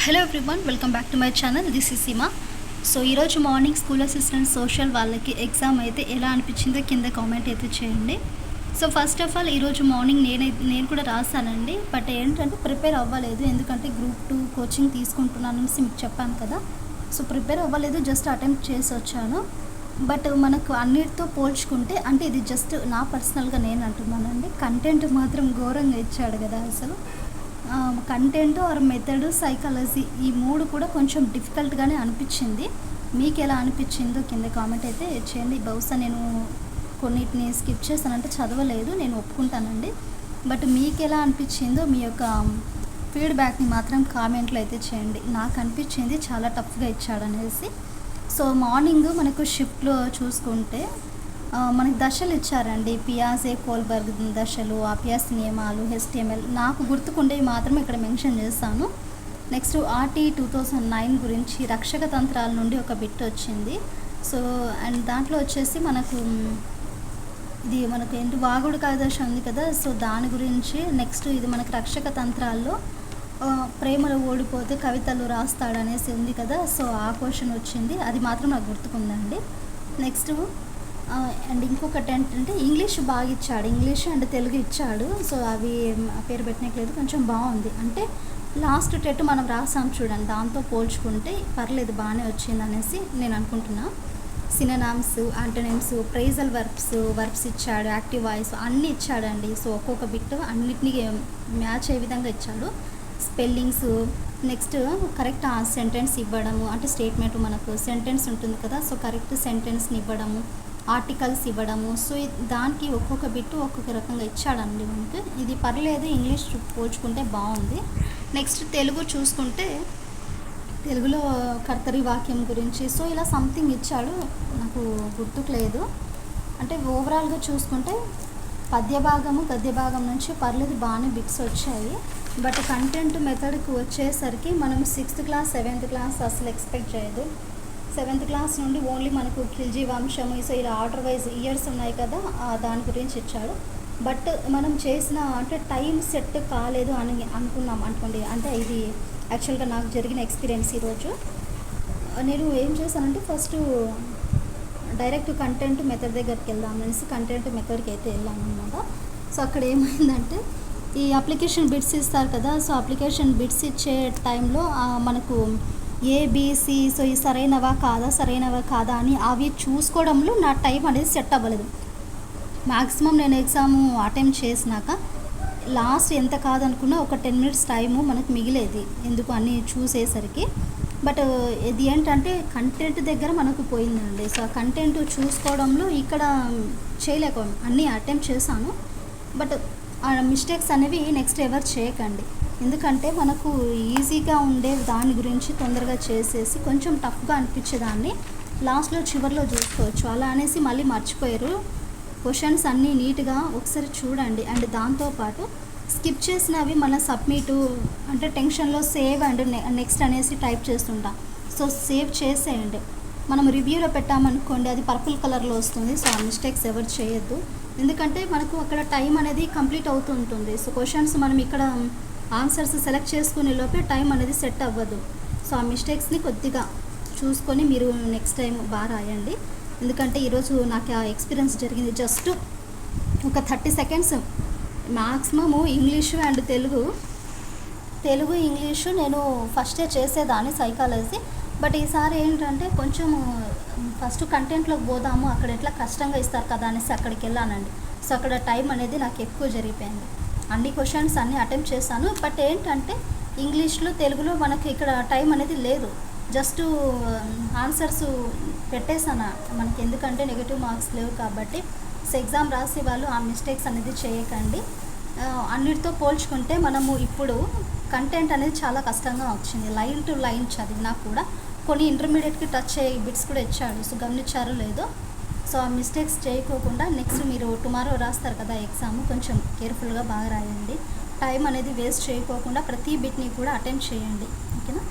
Hello everyone, welcome back to my channel. This is Seema. So ఈరోజు morning school assistant social వాళ్ళకి exam అయితే ఎలా అనిపించిందో కింద కామెంట్ అయితే చేయండి. సో ఫస్ట్ ఆఫ్ ఆల్ ఈరోజు మార్నింగ్ నేను కూడా రాశానండి. బట్ ఏంటంటే ప్రిపేర్ అవ్వలేదు, ఎందుకంటే గ్రూప్ 2 కోచింగ్ తీసుకుంటున్నాను అనేసి మీకు చెప్పాను కదా. సో ప్రిపేర్ అవ్వలేదు, జస్ట్ అటెంప్ట్ చేసి వచ్చాను. బట్ మనకు అన్నిటితో పోల్చుకుంటే, అంటే ఇది జస్ట్ నా పర్సనల్గా నేను అంటున్నానండి, కంటెంట్ మాత్రం ఘోరంగా ఇచ్చాడు కదా. అసలు కంటెంట్ ఆర్ మెథడ్, సైకాలజీ ఈ మూడు కూడా కొంచెం డిఫికల్ట్గానే అనిపించింది. మీకు ఎలా అనిపించిందో కింద కామెంట్ అయితే చేయండి. బహుశా నేను కొన్నిటిని స్కిప్ చేశానంటే చదవలేదు, నేను ఒప్పుకుంటానండి. బట్ మీకు ఎలా అనిపించిందో మీ యొక్క ఫీడ్బ్యాక్ని మాత్రం కామెంట్లో అయితే చేయండి. నాకు అనిపించింది చాలా టఫ్గా ఇచ్చాడు అనేసి. సో మార్నింగ్ మనకు షిఫ్ట్లో చూసుకుంటే మనకి దశలు ఇచ్చారండి. పియాజే కోల్బర్గ్ దశలు, అభ్యాస నియమాలు, HTML నాకు గుర్తుకుండేవి మాత్రమే ఇక్కడ మెన్షన్ చేస్తాను. నెక్స్ట్ RT 2009 గురించి రక్షక తంత్రాల నుండి ఒక బిట్ వచ్చింది. సో అండ్ దాంట్లో వచ్చేసి మనకు ఏంటి వాగుడు కాదశ ఉంది కదా. సో దాని గురించి నెక్స్ట్ ఇది మనకు రక్షక తంత్రాల్లో ప్రేమలో ఓడిపోతే కవితలు రాస్తాడనేసి ఉంది కదా. సో ఆ క్వశ్చన్ వచ్చింది, అది మాత్రం నాకు గుర్తుకుందండి. నెక్స్ట్ అండ్ ఇంకొకటి ఏంటంటే ఇంగ్లీష్ బాగా ఇచ్చాడు, ఇంగ్లీష్ అండ్ తెలుగు ఇచ్చాడు. సో అవి పేరు పెట్టనట్లేదు, కొంచెం బాగుంది. అంటే లాస్ట్ టెట్ మనం రాసాం చూడండి, దాంతో పోల్చుకుంటే పర్లేదు, బాగానే వచ్చింది అనేసి నేను అనుకుంటున్నా. సినోనిమ్స్, యాంటోనిమ్స్, ఫ్రేజల్ వర్బ్స్ ఇచ్చాడు, యాక్టివ్ వాయిస్ అన్నీ ఇచ్చాడండి. సో ఒక్కొక్క బిట్ అన్నిటినీ మ్యాచ్ అయ్యే విధంగా ఇచ్చాడు. స్పెల్లింగ్స్, నెక్స్ట్ కరెక్ట్ సెంటెన్స్ ఇవ్వడము, అంటే స్టేట్మెంట్ మనకు సెంటెన్స్ ఉంటుంది కదా. సో కరెక్ట్ సెంటెన్స్ని ఇవ్వడము, ఆర్టికల్స్ ఇవ్వడము. సో దానికి ఒక్కొక్క బిట్టు ఒక్కొక్క రకంగా ఇచ్చాడండి మనకి. ఇది పర్లేదు, ఇంగ్లీష్ పోల్చుకుంటే బాగుంది. నెక్స్ట్ తెలుగు చూసుకుంటే తెలుగులో కర్తరి వాక్యం గురించి సో ఇలా సంథింగ్ ఇచ్చాడు, నాకు గుర్తుకు లేదు. అంటే ఓవరాల్గా చూసుకుంటే పద్య భాగము గద్య భాగం నుంచి పర్లేదు, బాగానే బిట్స్ వచ్చాయి. బట్ కంటెంట్ మెథడ్కి వచ్చేసరికి మనం 6th క్లాస్ 7th క్లాస్ అసలు ఎక్స్పెక్ట్ చేయదు. 7th క్లాస్ నుండి ఓన్లీ మనకు ఖిల్జీ వంశము, సో ఇలా ఆర్డర్ వైజ్ ఇయర్స్ ఉన్నాయి కదా, దాని గురించి ఇచ్చాడు. బట్ మనం చేసిన అంటే టైం సెట్ కాలేదు అని అనుకున్నాం అనుకోండి. అంటే ఇది యాక్చువల్గా నాకు జరిగిన ఎక్స్పీరియన్స్. ఈరోజు నేను ఏం చేశానంటే ఫస్ట్ డైరెక్ట్ కంటెంట్ మెథడ్ దగ్గరికి వెళ్దాం అనేసి కంటెంట్ మెథడ్కి అయితే వెళ్ళాను అనమాట. సో అక్కడ ఏమైందంటే ఈ అప్లికేషన్ బిట్స్ ఇస్తారు కదా. సో అప్లికేషన్ బిట్స్ ఇచ్చే టైంలో మనకు ABC, సో ఈ సరైనవా కాదా అని అవి చూసుకోవడంలో నా టైం అనేది సెట్ అవ్వలేదు. మ్యాక్సిమం నేను ఎగ్జామ్ అటెంప్ట్ చేసినాక లాస్ట్ ఎంత కాదనుకున్నా ఒక 10 minutes టైము మనకు మిగిలేది, ఎందుకు అన్నీ చూసేసరికి. బట్ ఇది ఏంటంటే కంటెంట్ దగ్గర మనకు పోయిందండి. సో ఆ కంటెంట్ చూసుకోవడంలో ఇక్కడ చేయలేకపోయాం. అన్నీ అటెంప్ట్ చేశాను, బట్ ఆ మిస్టేక్స్ అనేవి నెక్స్ట్ ఎవరు చేయకండి. ఎందుకంటే మనకు ఈజీగా ఉండే దాని గురించి తొందరగా చేసేసి కొంచెం టఫ్గా అనిపించేదాన్ని లాస్ట్లో చివరిలో చూసుకోవచ్చు. అలా అనేసి మళ్ళీ మర్చిపోయారు. క్వశ్చన్స్ అన్నీ నీట్గా ఒకసారి చూడండి. అండ్ దాంతోపాటు స్కిప్ చేసినవి మన సబ్మిట్ అంటే టెన్షన్లో సేవ్ అండ్ నెక్స్ట్ అనేసి టైప్ చేస్తుంటాం. సో సేవ్ చేసేయండి. మనం రివ్యూలో పెట్టామనుకోండి, అది పర్పుల్ కలర్లో వస్తుంది. సో ఆ మిస్టేక్స్ ఎవరు చేయొద్దు, ఎందుకంటే మనకు అక్కడ టైం అనేది కంప్లీట్ అవుతుంటుంది. సో క్వశ్చన్స్ మనం ఇక్కడ ఆన్సర్స్ సెలెక్ట్ చేసుకునే లోపే టైం అనేది సెట్ అవ్వదు. సో ఆ మిస్టేక్స్ని కొద్దిగా చూసుకొని మీరు నెక్స్ట్ టైం బాగా రాయండి. ఎందుకంటే ఈరోజు నాకు ఆ ఎక్స్పీరియన్స్ జరిగింది. జస్ట్ ఒక 30 seconds maximum English and Telugu English నేను ఫస్టే చేసేదాన్ని సైకాలజీ. బట్ ఈసారి ఏంటంటే కొంచెం ఫస్ట్ కంటెంట్లోకి పోదాము, అక్కడ ఎట్లా కష్టంగా ఇస్తారు కదా అనేసి అక్కడికి వెళ్ళానండి. సో అక్కడ టైం అనేది నాకు ఎక్కువ జరిగిపోయింది. అన్ని క్వశ్చన్స్ అన్నీ అటెంప్ట్ చేశాను, బట్ ఏంటంటే ఇంగ్లీష్లో తెలుగులో మనకి ఇక్కడ టైం అనేది లేదు. జస్ట్ ఆన్సర్స్ పెట్టేశాను మనకి, ఎందుకంటే నెగిటివ్ మార్క్స్ లేవు కాబట్టి. సో ఎగ్జామ్ రాసే వాళ్ళు ఆ మిస్టేక్స్ అనేది చేయకండి. అన్నిటితో పోల్చుకుంటే మనము ఇప్పుడు కంటెంట్ అనేది చాలా కష్టంగా వచ్చింది. లైన్ టు లైన్ చదివినా కూడా కొన్ని ఇంటర్మీడియట్కి టచ్ అయ్యే బిట్స్ కూడా ఇచ్చాడు. సో గమనించారో లేదో. సో ఆ మిస్టేక్స్ చేయకోకుండా నెక్స్ట్ మీరు టుమారో రాస్తారు కదా ఎగ్జామ్, కొంచెం కేర్ఫుల్గా బాగా రాయండి. టైం అనేది వేస్ట్ చేయకోకుండా ప్రతి బిట్ని కూడా అటెంప్ట్ చేయండి, ఓకేనా.